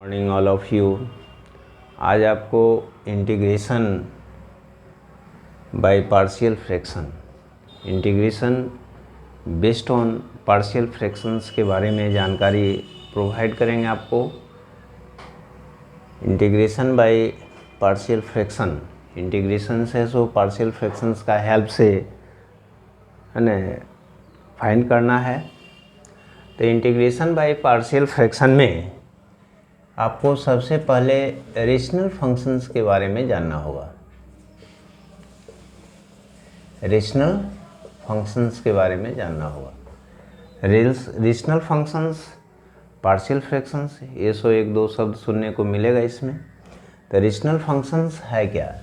Morning all of you. आज आपको integration by partial fraction, integration based on partial fractions के बारे में जानकारी प्रोवाइड करेंगे आपको। Integration by partial fraction, integration से सो पार्शियल फ्रैक्शंस का हेल्प से है ना फाइंड करना है। तो इंटीग्रेशन बाय पार्शियल फ्रैक्शन में आपको सबसे पहले रेशनल फंक्शंस के बारे में जानना होगा। रेशनल फंक्शंस के बारे में जानना होगा। रेशनल फंक्शंस, पार्शियल फ्रैक्शंस, ये सो एक दो शब्द सुनने को मिलेगा इसमें। तो रेशनल फंक्शंस है क्या?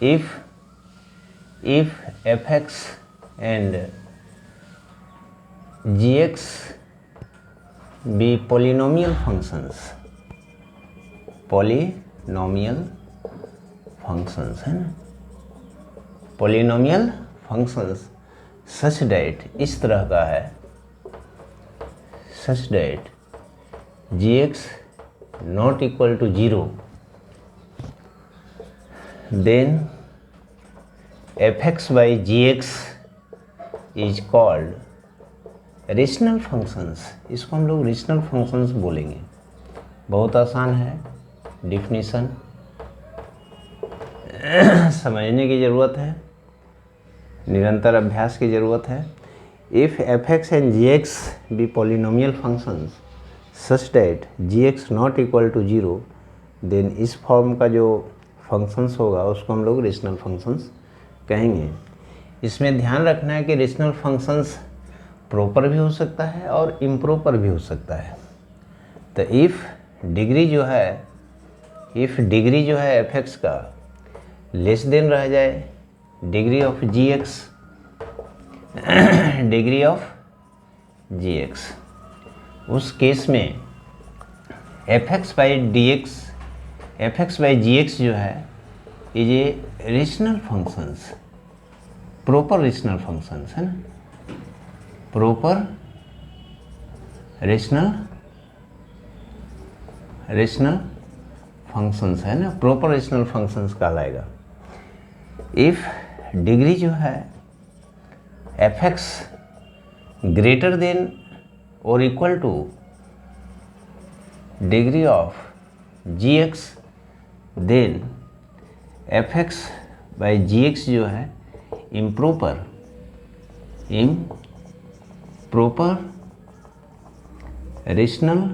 If f x and g x be polynomial functions, polynomial functions है ना, polynomial functions such that इस तरह का है, such that gx not equal to 0, then fx by gx is called rational functions. इसको हम लोग रेशनल फंक्शंस बोलेंगे। बहुत आसान है, डिफिनीशन समझने की ज़रूरत है, निरंतर अभ्यास की ज़रूरत है। If f x and g x be polynomial functions such that g x not equal to 0, then इस फॉर्म का जो फंक्शंस होगा उसको हम लोग रेशनल फंक्शंस कहेंगे। इसमें ध्यान रखना है कि रेशनल फंक्शंस प्रॉपर भी हो सकता है और इम्प्रॉपर भी हो सकता है। तो इफ़ डिग्री जो है एफ एक्स का लेस देन रह जाए degree of g x, degree of g x, उस केस में f x by d x, f x by g x जो है ये rational functions, proper rational functions है ना, प्रॉपर रेशनल फंक्शंस है ना, प्रॉपर रेशनल फंक्शंस कहलाएगा। इफ डिग्री जो है एफ एक्स ग्रेटर देन और equal to degree of g x, then f x by g x जो है इम्प्रॉपर रेशनल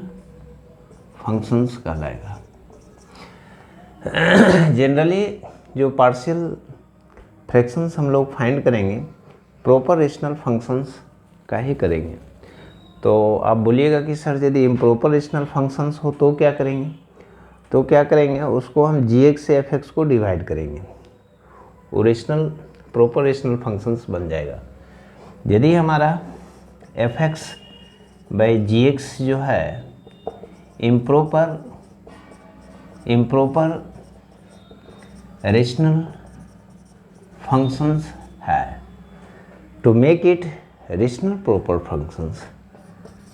फंक्शंस कहलाएगा। जनरली जो पार्शियल फ्रैक्शंस हम लोग फाइंड करेंगे प्रॉपर रेशनल फंक्शंस का ही करेंगे। तो आप बोलिएगा कि सर यदि इम्प्रॉपर रेशनल फंक्शंस हो तो क्या करेंगे? तो क्या करेंगे, उसको हम जी एक्स से एफ एक्स को डिवाइड करेंगे, वो रेशनल प्रॉपर रेशनल फंक्शंस बन जाएगा। यदि हमारा f x by g x जो है इम्प्रॉपर रेशनल फंक्शंस है, to make it rational proper functions,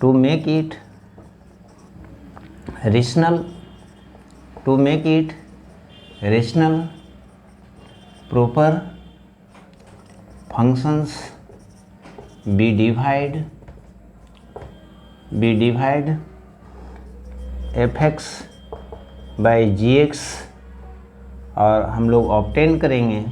to make it rational proper functions be divide f x by g x, और हम लोग ऑब्टेन करेंगे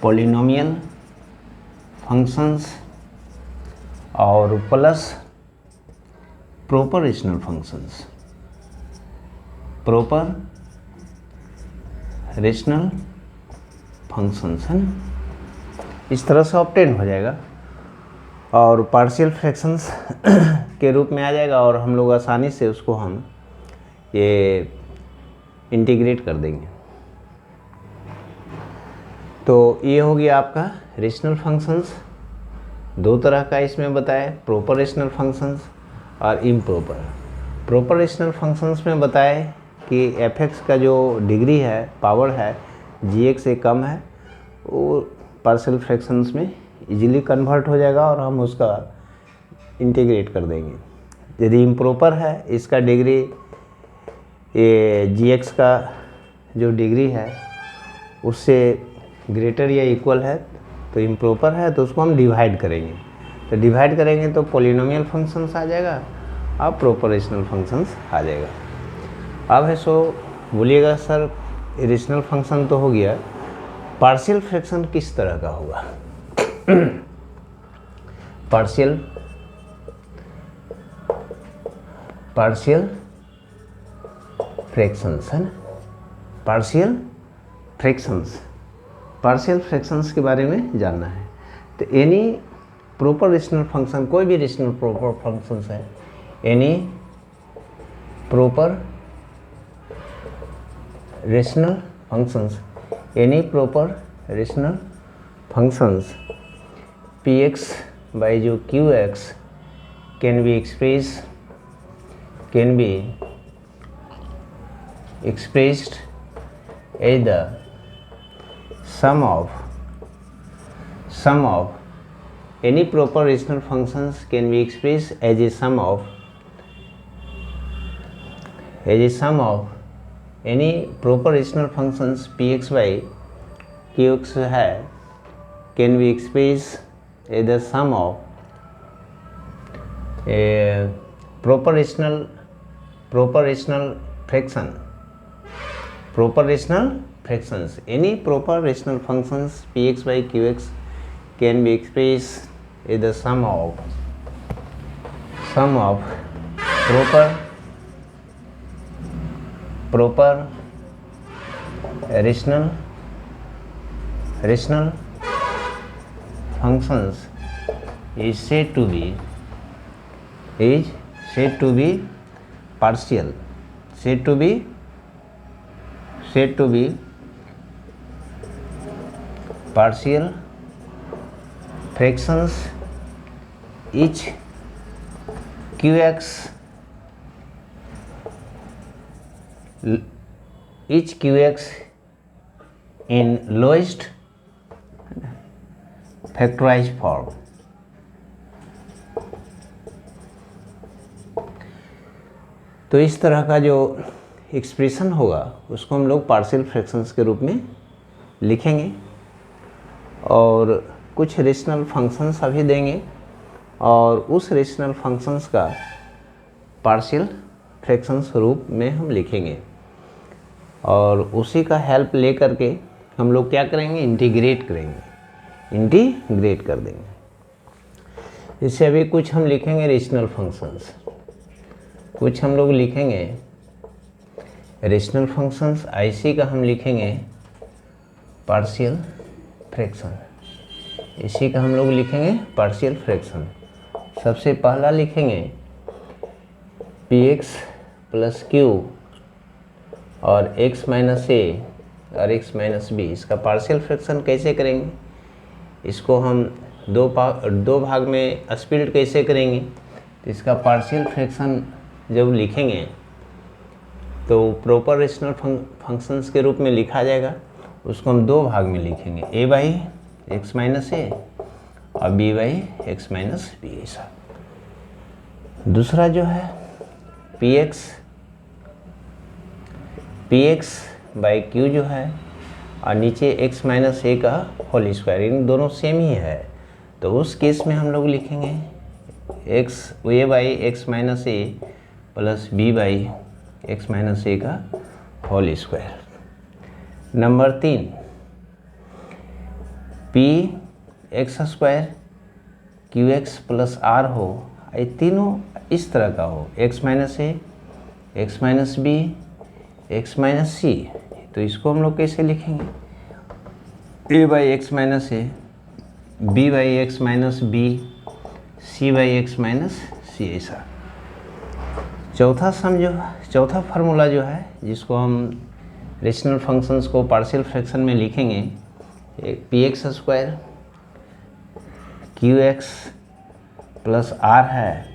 पॉलिनोमियल फंक्शंस और plus proper rational functions, proper rational functions है ना, इस तरह से ऑब्टेन हो जाएगा और पार्शियल फ्रैक्शंस के रूप में आ जाएगा और हम लोग आसानी से उसको हम ये इंटीग्रेट कर देंगे। तो ये हो गया आपका रेशनल फंक्शंस। दो तरह का इसमें बताया, प्रॉपर रेशनल फंक्शंस और इम्प्रॉपर। प्रॉपर रेशनल फंक्शंस में बताए कि एफ एक्स का जो डिग्री है, पावर है, जी एक्स से कम है, वो पार्शियल फ्रैक्शंस में इजीली कन्वर्ट हो जाएगा और हम उसका इंटीग्रेट कर देंगे। यदि इम्प्रॉपर है, इसका डिग्री ये gx का जो डिग्री है उससे ग्रेटर या इक्वल है तो इम्प्रॉपर है, तो उसको हम डिवाइड करेंगे। तो डिवाइड करेंगे तो पॉलिनोमियल फंक्शंस आ जाएगा और प्रॉपर रेशनल फंक्शंस आ जाएगा। अब है सो बोलिएगा सर रेशनल फंक्शन तो हो गया, पार्शियल फ्रैक्शन किस तरह का होगा? पार्शियल फ्रैक्शंस है ना, पार्शियल फ्रैक्शंस के बारे में जानना है। तो एनी प्रॉपर रेशनल फंक्शन, कोई भी रेशनल प्रॉपर फंक्शंस है, any proper rational functions px by जो qx can be expressed as the sum of any proper rational functions can be expressed as a sum of any proper rational functions px by qx है can be expressed as the sum of a proper rational fractions. Any proper rational functions px by qx can be expressed as the sum of proper rational functions is said to be partial fractions each qx in lowest factorized form। तो इस तरह का जो expression होगा उसको हम लोग partial fractions के रूप में लिखेंगे और कुछ रेशनल फंक्शंस अभी देंगे और उस रेशनल फंक्शंस का पार्शियल फ्रैक्शंस रूप में हम लिखेंगे और उसी का हेल्प ले करके हम लोग क्या करेंगे, इंटीग्रेट कर देंगे। इससे अभी कुछ हम लिखेंगे रेशनल फंक्शंस, कुछ हम लोग लिखेंगे रेशनल फंक्शंस, IC का हम लिखेंगे पार्शियल फ्रैक्शन, इसी का हम लोग लिखेंगे पार्शियल फ्रैक्शन। सबसे पहला लिखेंगे px प्लस q और x माइनस a और x माइनस b, इसका पार्शियल फ्रैक्शन कैसे करेंगे, इसको हम दो भाग में स्प्लिट कैसे करेंगे। तो इसका पार्शियल फ्रैक्शन जब लिखेंगे तो प्रॉपर रेशनल फंक्शंस के रूप में लिखा जाएगा, उसको हम दो भाग में लिखेंगे, a by x minus a और b by x minus b. ऐसा दूसरा जो है px बाई q जो है और नीचे x माइनस ए का होल स्क्वायर, इन दोनों सेम ही है। तो उस केस में हम लोग लिखेंगे a by x minus a plus b by x minus a का whole square. Number 3 px square qx plus r हो, ये तीनों इस तरह का हो, x minus a x minus b x minus c. तो इसको हम लोग कैसे लिखेंगे, a by x minus a b by x minus b c by x minus c. ऐसा चौथा फार्मूला जो है जिसको हम रेशनल फंक्शंस को पार्शियल फ्रैक्शन में लिखेंगे, px square qx plus r है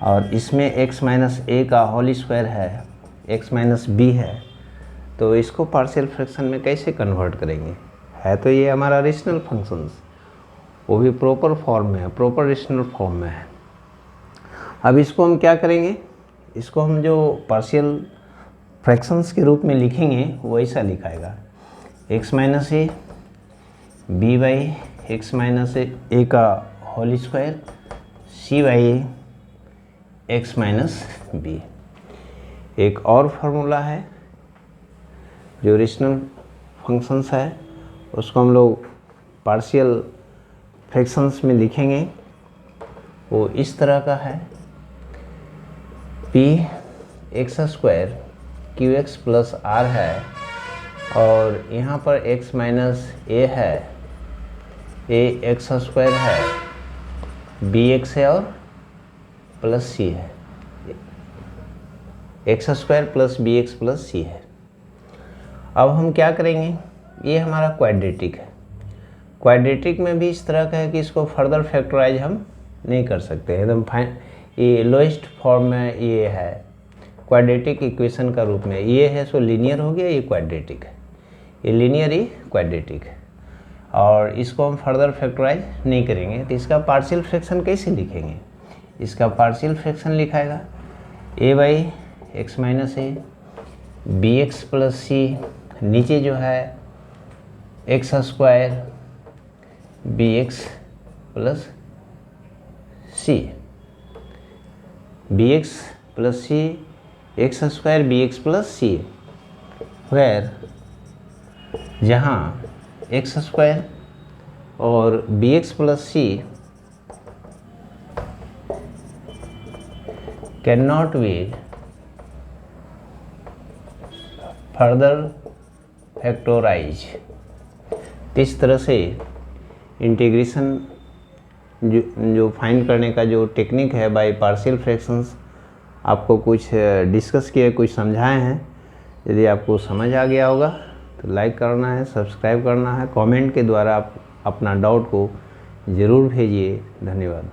और इसमें x माइनस ए का होल स्क्वायर है, x माइनस बी है। तो इसको पार्शियल फ्रैक्शन में कैसे कन्वर्ट करेंगे, है तो ये हमारा रेशनल फंक्शंस, वो भी प्रॉपर फॉर्म में है, प्रॉपर रेशनल फॉर्म में है। अब इसको हम क्या करेंगे, इसको हम जो पार्शियल फ्रैक्शंस के रूप में लिखेंगे वो ऐसा लिखाएगा x minus a b by x minus a का whole square c by x minus b. एक और फार्मूला है जो रेशनल फंक्शंस है, उसको हम लोग पार्शियल फ्रैक्शंस में लिखेंगे, वो इस तरह का है p x square q x plus r है, और यहाँ पर x माइनस ए है, ए एक्स स्क्वायर है, बी एक्स है और प्लस सी है, x square plus b x plus c है। अब हम क्या करेंगे, ये हमारा क्वाड्रेटिक है। क्वाड्रेटिक में भी इस तरह का है कि इसको फर्दर फैक्टराइज हम नहीं कर सकते, एकदम फाइन, ये लोएस्ट फॉर्म में ये है क्वाड्रेटिक इक्वेशन का रूप में, ये है सो लीनियर हो गया, ये क्वाड्रेटिक है, ये लीनियर ही क्वाड्रेटिक है, और इसको हम फर्दर फैक्टराइज नहीं करेंगे। तो इसका पार्शियल फ्रैक्शन कैसे लिखेंगे, इसका पार्शियल फ्रैक्शन लिखाएगा a by x minus a b x plus c, नीचे जो है x square b x plus c, b x plus c x square b x plus c, where जहाँ एक्स स्क्वायर और b x plus c can not be further factorise. इस तरह से integration जो find करने का जो टेक्निक है बाय पार्शियल फ्रैक्शंस, आपको कुछ डिस्कस किए, कुछ समझाए हैं। यदि आपको समझ आ गया होगा तो लाइक करना है, सब्सक्राइब करना है, कमेंट के द्वारा आप अपना डाउट को ज़रूर भेजिए। धन्यवाद।